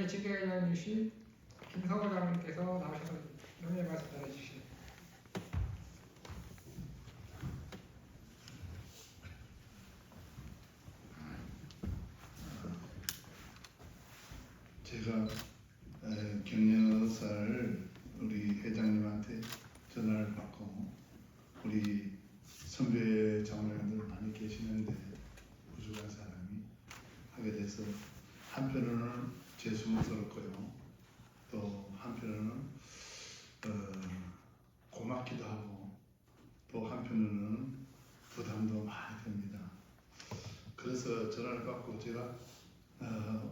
대치교회장이신 김성호 장님께서 나오셔서 명예 말씀 전해주시죠. 제가 격려사를 우리 회장님한테 전화를 받고 우리 선배 장로님들 많이 계시는데 부족한 사람이 하게 돼서 한편으로는 죄송스럽고요, 또 한편으로는 고맙기도 하고, 또 한편으로는 부담도 많이 됩니다. 그래서 전화를 받고 제가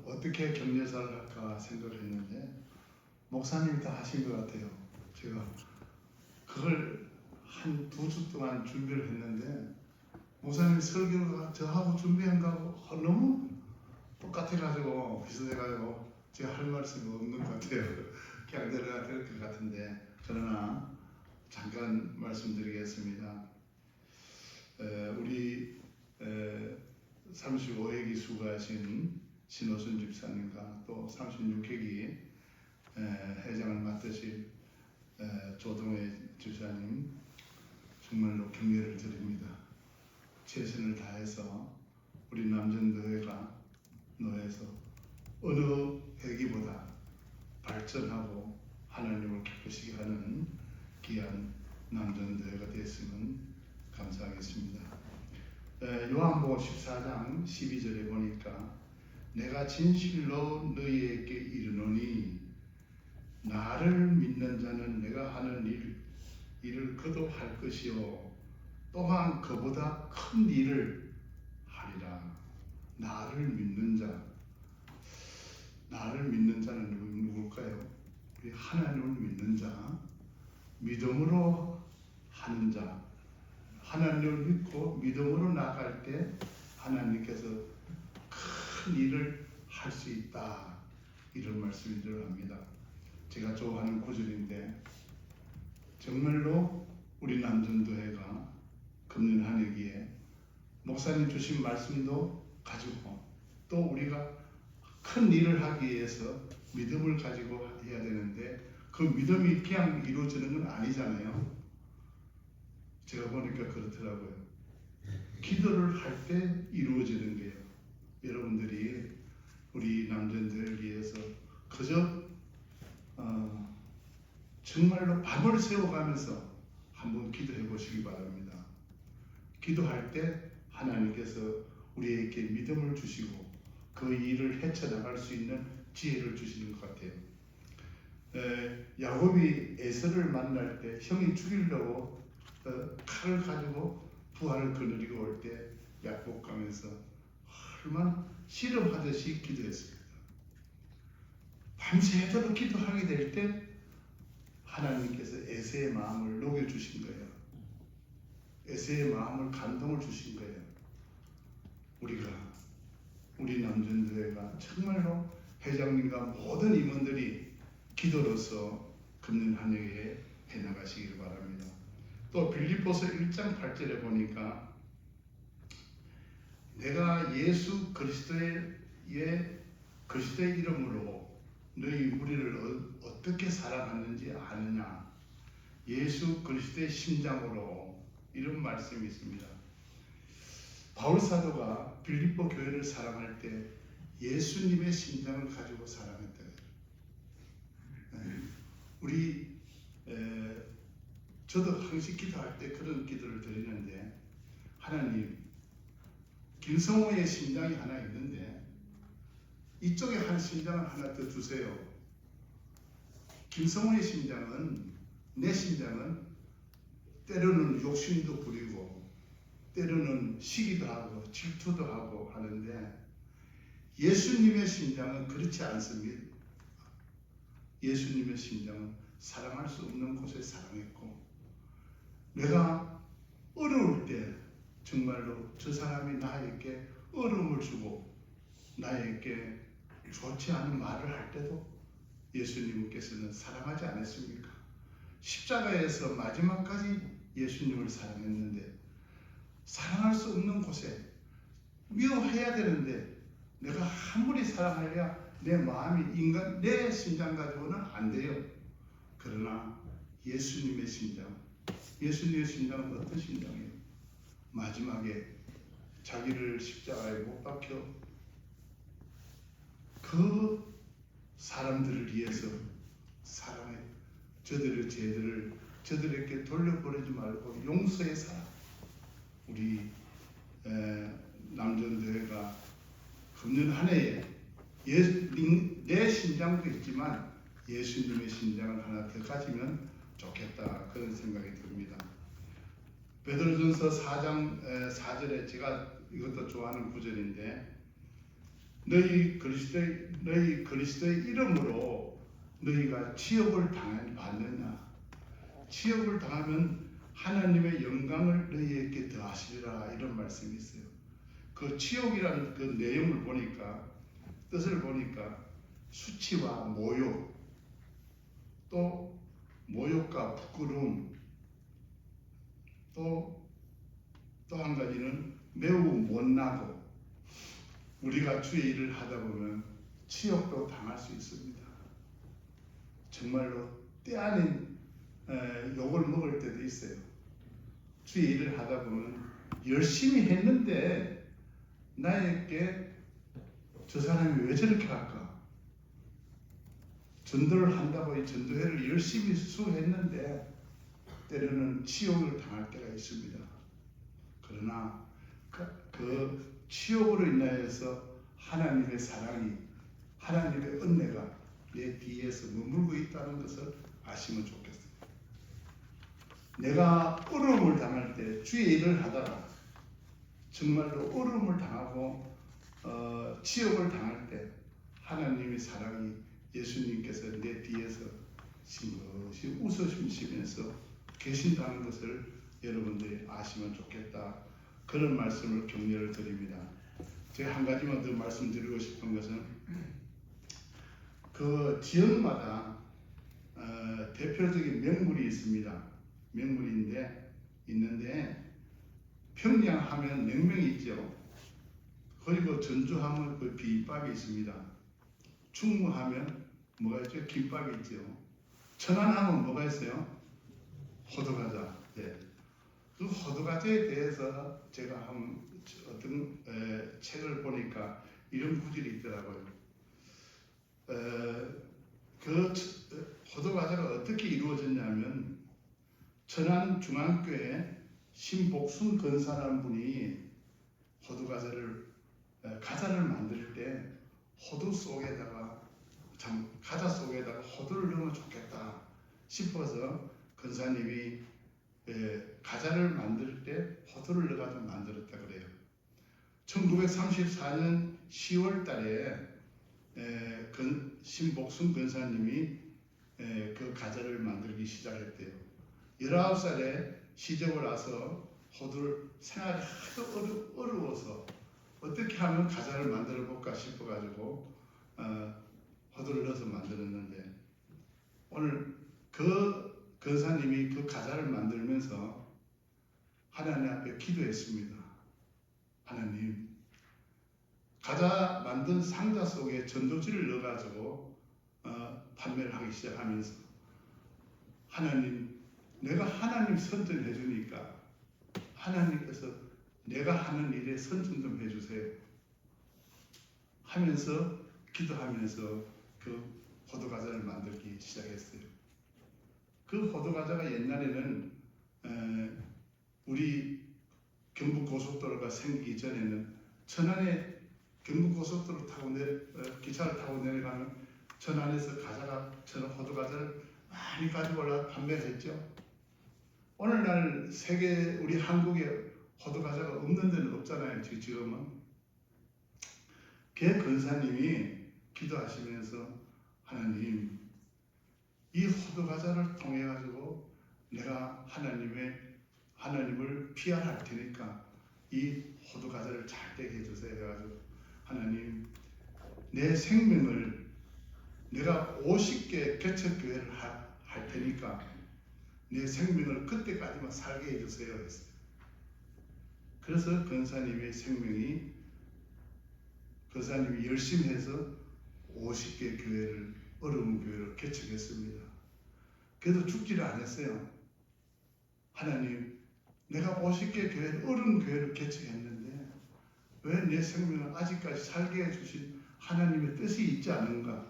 어떻게 격려사를 할까 생각을 했는데 목사님이 다 하신 것 같아요. 제가 그걸 한 2주 동안 준비를 했는데 목사님 설교가 저하고 준비한 거하고 너무 똑같아가지고 비슷해가지고 제가 할 말씀이 없는 것 같아요. 그냥 내려가 될 것 같은데 그러나 잠깐 말씀드리겠습니다. 우리 35회기 수고하신 신호순 집사님과 또 36회기 회장을 맡으실 조동회 집사님 정말로 격려를 드립니다. 최선을 다해서 우리 남전교회가 노회에서 어느 회기보다 발전하고 하나님을 기쁘시게 하는 귀한 남전교회가 됐으면 감사하겠습니다. 요한복음 14장 12절에 보니까 내가 진실로 너희에게 이르노니 나를 믿는 자는 내가 하는 일을 그도 할 것이요 또한 그보다 큰 일을 하리라. 나를 믿는 자, 나를 믿는 자는 누굴까요? 우리 하나님을 믿는 자, 믿음으로 하는 자, 하나님을 믿고 믿음으로 나갈 때 하나님께서 큰 일을 할 수 있다, 이런 말씀을 합니다. 제가 좋아하는 구절인데 정말로 우리 남전교회가 금년 한 해기에 목사님 주신 말씀도 가지고 또 우리가 큰 일을 하기 위해서 믿음을 가지고 해야 되는데 그 믿음이 그냥 이루어지는 건 아니잖아요. 제가 보니까 그렇더라고요. 기도를 할 때 이루어지는 게요. 여러분들이 우리 남전들을 위해서 그저 정말로 밤을 새워가면서 한번 기도해 보시기 바랍니다. 기도할 때 하나님께서 우리에게 믿음을 주시고 그 일을 헤쳐나갈 수 있는 지혜를 주시는 것 같아요. 야곱이 에서를 만날 때 형이 죽이려고 칼을 가지고 부하를 거느리고 올 때 약복하면서 얼마나 씨름하듯이 기도했습니다. 밤새도록 기도하게 될 때 하나님께서 에서의 마음을 녹여주신 거예요. 에서의 마음을 감동을 주신 거예요. 우리 남전교회가 정말로 회장님과 모든 임원들이 기도로서 금년 한 해에 해나가시기를 바랍니다. 또 빌립보서 1장 8절에 보니까 내가 예수 그리스도의 이름으로 너희 우리를 어떻게 사랑하는지 아느냐, 예수 그리스도의 심장으로, 이런 말씀이 있습니다. 바울 사도가 빌립보 교회를 사랑할 때 예수님의 심장을 가지고 사랑했다. 저도 항상 기도할 때 그런 기도를 드리는데, 하나님, 김성호의 심장이 하나 있는데 이쪽에 한 심장을 하나 더 주세요. 김성호의 심장은, 내 심장은 때로는 욕심도 부리고 때로는 시기도 하고 질투도 하고 하는데 예수님의 심장은 그렇지 않습니다. 예수님의 심장은 사랑할 수 없는 곳에 사랑했고, 내가 어려울 때 정말로 저 사람이 나에게 어려움을 주고 나에게 좋지 않은 말을 할 때도 예수님께서는 사랑하지 않았습니까? 십자가에서 마지막까지 예수님을 사랑했는데 사랑할 수 없는 곳에 미워해야 되는데 내가 아무리 사랑하랴 내 마음이 인간 내 심장 가지고는 안 돼요. 그러나 예수님의 심장은 어떤 심장이에요? 마지막에 자기를 십자가에 못 박혀 그 사람들을 위해서 사랑해 저들의 죄들을 저들에게 돌려보내지 말고 용서의 사랑. 우리 남전대회가 금년 한 해에 내 심장도 있지만 예수님의 심장을 하나 더 가지면 좋겠다, 그런 생각이 듭니다. 베드로전서 4장 4절에 제가 이것도 좋아하는 구절인데, 너희 그리스도의 이름으로 너희가 치욕을 받느냐? 치욕을 당하면 하나님의 영광을 너희에게 더하시리라, 이런 말씀이 있어요. 그 치욕이라는 그 내용을 보니까, 뜻을 보니까 수치와 모욕, 또 모욕과 부끄러움, 또 한 가지는 매우 못나고, 우리가 주의 일을 하다 보면 치욕도 당할 수 있습니다. 정말로 때 아닌 욕을 먹을 때도 있어요. 주의 일을 하다 보면 열심히 했는데 나에게 저 사람이 왜 저렇게 할까? 전도를 한다고 이 전도회를 열심히 수했는데 때로는 치욕을 당할 때가 있습니다. 그러나 그 치욕으로 인하여서 하나님의 사랑이, 하나님의 은혜가 내 뒤에서 머물고 있다는 것을 아시면 좋겠어요. 내가 어려움을 당할 때, 주의 일을 하다가 정말로 어려움을 당하고 치욕을 당할 때 하나님의 사랑이, 예수님께서 내 뒤에서 싱긋이 웃으시면서 계신다는 것을 여러분들이 아시면 좋겠다, 그런 말씀을 격려를 드립니다. 제가 한 가지만 더 말씀드리고 싶은 것은, 그 지역마다 대표적인 명물이 있습니다. 명물인데 있는데, 평양하면 냉면이 있죠. 그리고 전주하면 그 비빔밥이 있습니다. 충무하면 뭐가 있죠? 김밥이 있죠. 천안하면 뭐가 있어요? 호두과자. 네. 그 호두과자에 대해서 제가 어떤 책을 보니까 이런 구절이 있더라고요. 그 호두과자가 어떻게 이루어졌냐면, 천안중앙교회 신복순 권사라는 분이 과자를 만들 때 호두 속에다가, 과자 속에다가 호두를 넣으면 좋겠다 싶어서 권사님이 과자를 만들 때 호두를 넣어가지고 만들었다 그래요. 1934년 10월 달에 신복순 권사님이 그 과자를 만들기 시작했대요. 19살에 시집을 와서 호두를 생활이 하도 어려워서 어떻게 하면 과자를 만들어 볼까 싶어가지고 호두를 넣어서 만들었는데, 오늘 그 권사님이 그 과자를 만들면서 하나님 앞에 기도했습니다. 하나님, 과자 만든 상자 속에 전도지를 넣어가지고 판매를 하기 시작하면서, 하나님, 내가 하나님 선전해 주니까 하나님께서 내가 하는 일에 선전 좀 해주세요 하면서 기도하면서 그 호두과자를 만들기 시작했어요. 그 호두과자가 옛날에는 우리 경부고속도로가 생기기 전에는 천안에 경부고속도로 타고 기차를 타고 내려가면 천안에서 호두과자를 많이 가지고 올라 판매를 했죠. 오늘날 우리 한국에 호두과자가 없는 데는 없잖아요. 지금은. 그 권사님이 기도하시면서, 하나님, 이 호두과자를 통해 가지고 내가 하나님을 피할 테니까 이 호두과자를 잘 되게 해주세요 해가지고, 하나님, 내 생명을 내가 50개 개척교회를 할 테니까 내 생명을 그때까지만 살게 해주세요 했어요. 그래서 권사님이 열심히 해서 50개 교회를 어려운 교회로 개척했습니다. 그래도 죽지를 않았어요. 하나님, 내가 50개 교회를 어려운 교회를 개척했는데 왜 내 생명을 아직까지 살게 해주신 하나님의 뜻이 있지 않은가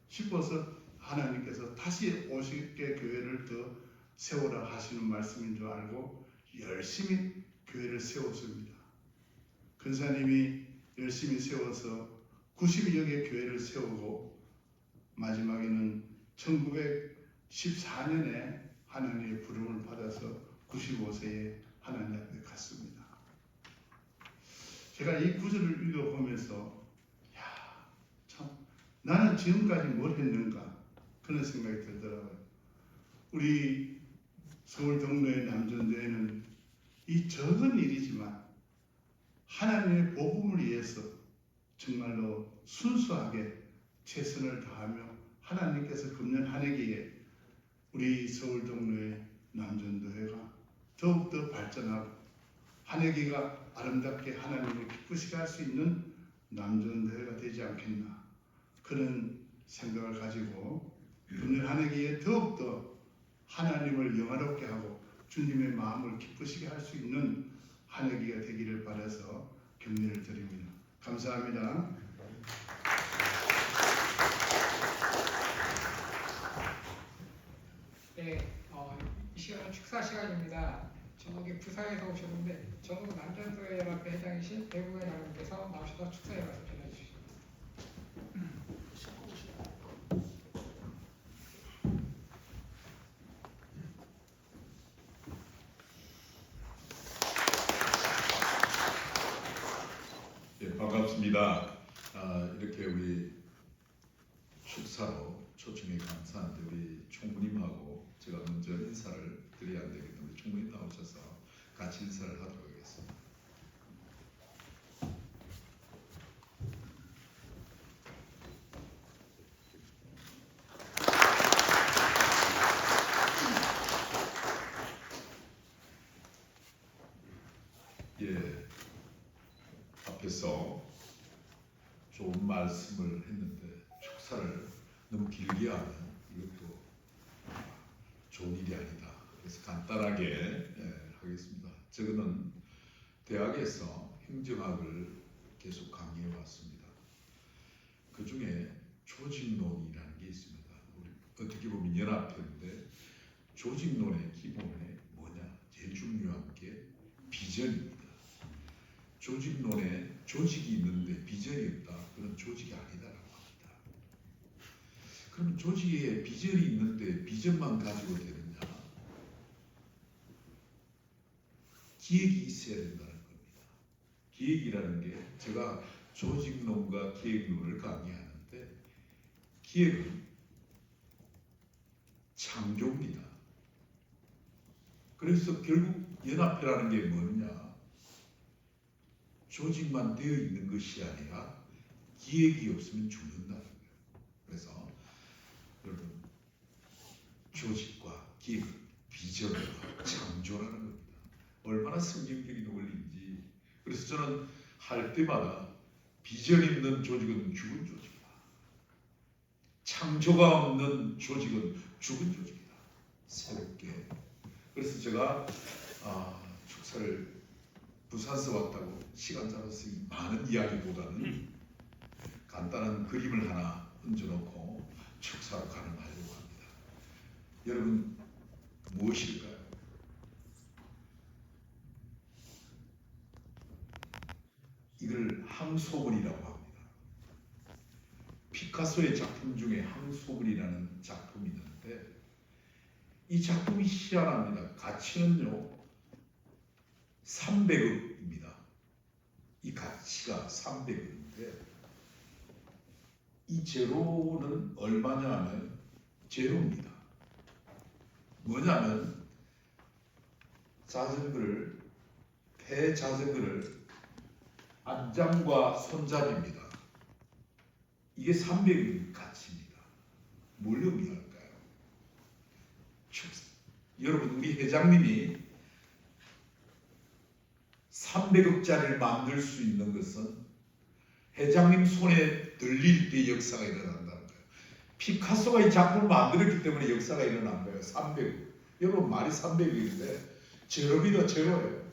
싶어서 하나님께서 다시 50개 교회를 더 세우라 하시는 말씀인 줄 알고 열심히 교회를 세웠습니다. 근사님이 열심히 세워서 90여 개 교회를 세우고 마지막에는 1914년에 하나님의 부름을 받아서 95세에 하나님 앞에 갔습니다. 제가 이 구절을 읽어보면서 참 나는 지금까지 뭘 했는가 그런 생각이 들더라고요. 우리 서울 동로의 남전도에는 이 적은 일이지만 하나님의 복음을 위해서 정말로 순수하게 최선을 다하며 하나님께서 금년 한 해기에 우리 서울 동로의 남전도회가 더욱더 발전하고 한 해기가 아름답게 하나님을 기쁘시게 할 수 있는 남전도회가 되지 않겠나 그런 생각을 가지고 금년 한 해기에 더욱더 하나님을 영화롭게 하고 주님의 마음을 기쁘시게 할 수 있는 한 해기가 되기를 바라서 격려를 드립니다. 감사합니다. 네, 이 시간은 축사 시간입니다. 저기 부사에서 오셨는데 전국 남전도회 연합회 회장이신 배구회 장님께서 나오셔서 축사의 말씀 전해주십니다. 예, 반갑습니다. 이렇게 우리 축사로 초청에 감사한데 우리 총무님하고 제가 먼저 인사를 드려야 되기 때문에 총무님 나오셔서 같이 인사를 하도록 하겠습니다. 예, 앞에서 좋은 말씀을 했는데 축사를 너무 길게 하면 이것도 좋은 일이 아니다. 그래서 간단하게 하겠습니다. 저는 대학에서 행정학을 계속 강의해 왔습니다. 그 중에 조직론이라는 게 있습니다. 우리 어떻게 보면 연합회인데 조직론의 기본에 뭐냐? 제일 중요한 게 비전입니다. 조직론에 조직이 있는데 비전이 없다. 그건 조직이 아니다라고 합니다. 그럼 조직에 비전이 있는데 비전만 가지고 되느냐? 기획이 있어야 된다는 겁니다. 기획이라는 게 제가 조직론과 기획론을 강의하는데 기획은 창조입니다. 그래서 결국 연합회라는 게 뭐냐? 조직만 되어 있는 것이 아니라 기획이 없으면 죽는다는 거예요. 그래서 여러분 조직과 기획, 비전과 창조라는 겁니다. 얼마나 성경적인 원리인지. 그래서 저는 할 때마다 비전 있는 조직은 죽은 조직이다. 창조가 없는 조직은 죽은 조직이다. 새롭게. 그래서 제가 축사를 부산서 왔다고 시간 잡아서 많은 이야기보다는 간단한 그림을 하나 얹어놓고 축사로 가능하려고 합니다. 여러분 무엇일까요? 이걸 항소문이라고 합니다. 피카소의 작품 중에 항소문이라는 작품이 있는데 이 작품이 희한합니다. 가치는요 300억입니다. 이 가치가 300억인데 이 제로는 얼마냐 하면 제로입니다. 뭐냐면 자전거를 폐자전거를 안장과 손잡이입니다. 이게 300억 가치입니다. 뭘 의미할까요? 여러분 우리 회장님이 300억짜리를 만들 수 있는 것은 회장님 손에 들릴 때 역사가 일어난다는 거예요. 피카소가 이 작품을 만들었기 때문에 역사가 일어난 거예요. 300. 여러분 말이 300일인데 제로비다 제로예요.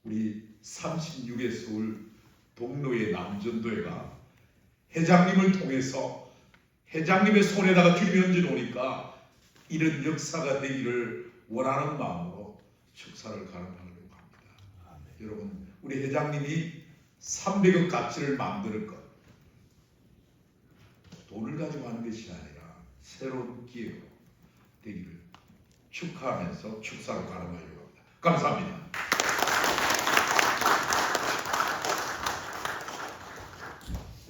우리 36의 서울 동로의 남전도회가 회장님을 통해서 회장님의 손에다가 주님이 얹어놓으니까 이런 역사가 되기를 원하는 마음으로 축사를 가름하려고 합니다. 여러분 우리 회장님이 300억 가치를 만들 것 돈을 가지고 하는 것이 아니라 새로운 기회가 되기를 축하하면서 축사를 가름하려고 합니다. 감사합니다.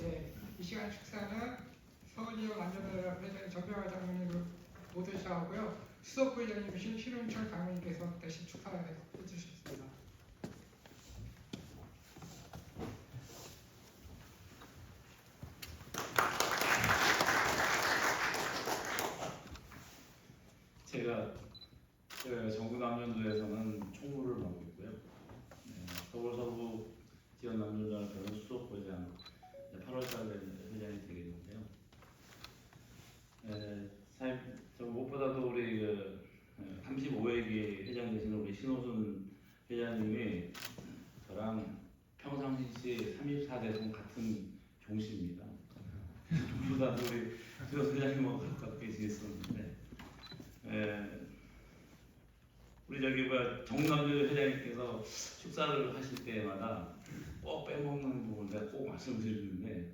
네, 이 시간 축사는 서울지역 안전대회장 정병화 장로님을 모두시하고요. 수석부회장님이신 신은철 강의님께서 대신 축하해 주셨습니다. 제가 정부남전도에서는 총무를 맡고 있고요. 서울 서부 지역 남전도회는 수석부회장 8월달에 회장이 되게 되는데요. 무엇보다도 우리 35회기 회장 되시는 우리 신호순 회장님이 저랑 평상시 34대선 같은 종씨입니다. 누구보다도 우리 신호순 회장님하고 가깝게 지냈었는데 우리 정남주 회장님께서 축사를 하실 때마다 꼭 빼먹는 부분 내가 꼭 말씀드리는데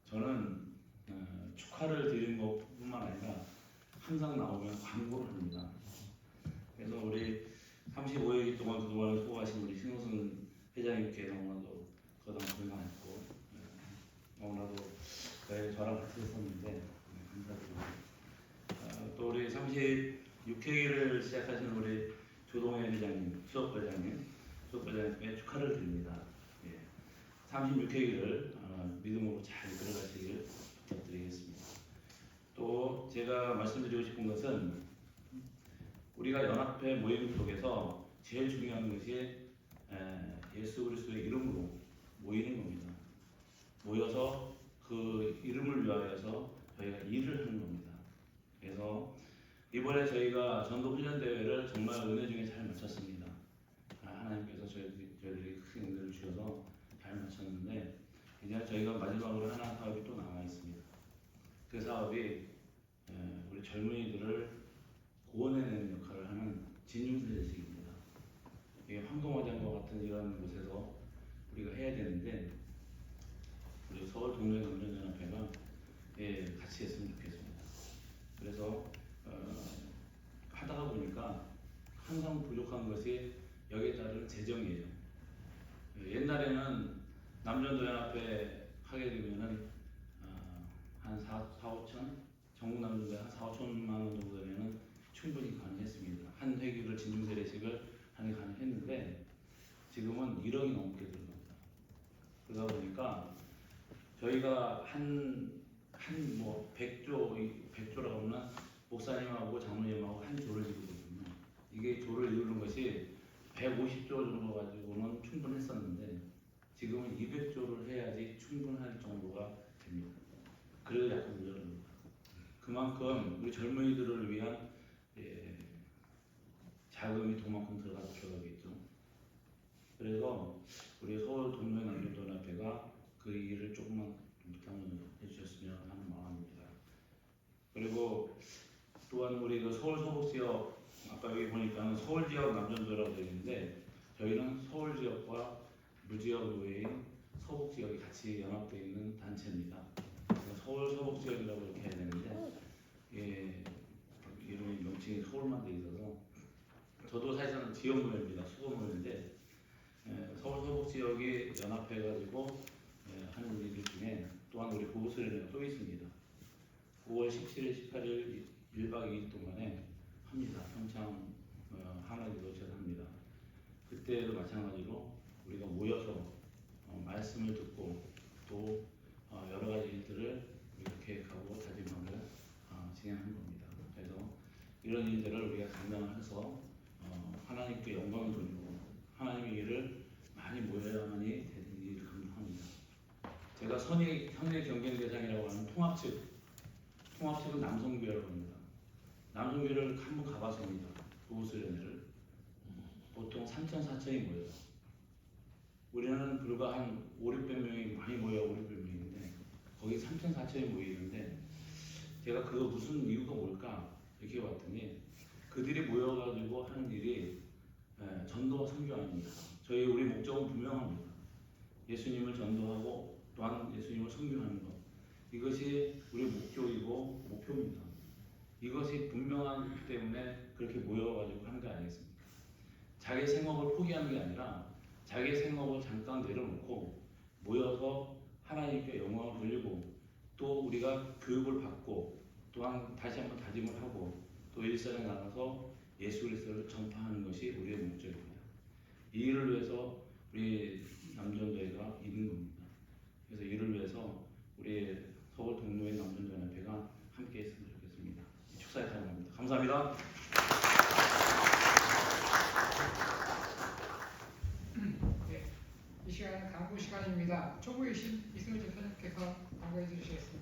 저는 축하를 드리는 것뿐만 아니라 항상 나오면 광고를 합니다. 그래서 우리 35회기 동안 그동안 수고하신 우리 신호순 회장님께 너무나도 그동안 고생하셨고 너무나도 저랑 같이 했었는데 감사드립니다. 또 우리 36회기를 시작하신 우리 조동현 회장님, 수석회장님께 축하를 드립니다. 36회기를 믿음으로 잘 들어가시길 부탁드리겠습니다. 또 제가 말씀드리고 싶은 것은 우리가 연합회 모임 속에서 제일 중요한 것이 예수 그리스도의 이름으로 모이는 겁니다. 모여서 그 이름을 위하여서 저희가 일을 하는 겁니다. 그래서 이번에 저희가 전도훈련대회를 정말 은혜 중에 잘 마쳤습니다. 하나님께서 저희들이 큰 은혜를 주셔서 잘 마쳤는데 이제 저희가 마지막으로 하나 사업이 또 남아 있습니다. 그 사업이 우리 젊은이들을 구원해내는 역할을 하는 진중세례식입니다. 이게 황동화장과 같은 이런 곳에서 우리가 해야 되는데 우리 서울 동료연합회가 같이 했으면 좋겠습니다. 그래서 하다가 보니까 항상 부족한 것이 여기에 따른 재정이에요. 옛날에는 남전도연합회 하게 되면은 한 4-5천 전국남전도회 한 4-5천만 원 정도 되면은 충분히 가능했습니다. 한 회기를 진중세례식을 하는 게 가능했는데 지금은 1억이 넘게 들어갑니다. 그러다 보니까 저희가 한 100조라고 하면 목사님하고 장로님하고 한 조를 이루거든요. 이게 조를 이루는 것이 150조 정도 가지고는 충분했었는데 지금은 200조를 해야지 충분할 정도가 됩니다. 그래도 약간 모자랍니다. 그만큼 우리 젊은이들을 위한 자금이 그만큼 들어가겠죠. 그래서 우리 서울 동료 남전도연합회가 그 일을 조금만 부탁을 해주셨으면 하는 마음입니다. 그리고 또한 우리 그 서울 서북 지역 아까 여기 보니까 서울 지역 남전도라고 되어 있는데 저희는 서울 지역과 무지역 노회인 서북 지역이 같이 연합되어 있는 단체입니다. 서울 서북 지역이라고 이렇게 해야 되는데 이름이 명칭이 서울만 돼 있어서 저도 사실은 지역 노회입니다. 수거 노회인데 서울 서북 지역이 연합해가지고 하는 일들 중에 또한 우리 보고수련회가 또 있습니다. 9월 17일, 18일 1박 2일 동안에 합니다. 평창 하나교도체를 합니다. 그때도 마찬가지로 우리가 모여서 말씀을 듣고 또 여러 가지 일들을 우리가 계획하고 다짐하고 진행하는 겁니다. 그래서 이런 일들을 우리가 감당해서 하나님께 영광을 돌리고 하나님의 일을 많이 모여야만이 되는 일을 선의 경쟁 대상이라고 하는 통합측은 남성교회라고 합니다. 남성교회를 한번 가봤습니다. 부부수련회를 보통 3천, 4천이 모여요. 우리는 불과 한 5, 600명이 많이 모여 5, 600명인데 거기 3천, 4천이 모이는데 제가 그거 무슨 이유가 뭘까 이렇게 봤더니 그들이 모여가지고 하는 일이 전도와 선교 아닙니다. 우리 목적은 분명합니다. 예수님을 전도하고 또한 예수님을 선교하는 것. 이것이 우리 목적이고 목표입니다. 이것이 분명하기 때문에 그렇게 모여가지고 하는 거 아니겠습니까? 자기 생업을 포기하는 게 아니라 자기 생업을 잠깐 내려놓고 모여서 하나님께 영광을 돌리고 또 우리가 교육을 받고 또한 다시 한번 다짐을 하고 또 일선에 나가서 예수 그리스도를 전파하는 것이 우리의 목적입니다. 이 일을 위해서 우리 남전도회가 있는 겁니다. 그래서 이를 위해서 우리 서울 동로의 남전도회가 함께 했으면 좋겠습니다. 축사에 사용합니다. 감사합니다. 네, 이 시간은 강구 시간입니다. 초보이신 이승훈 전사님께서 강구해 주시겠습니다.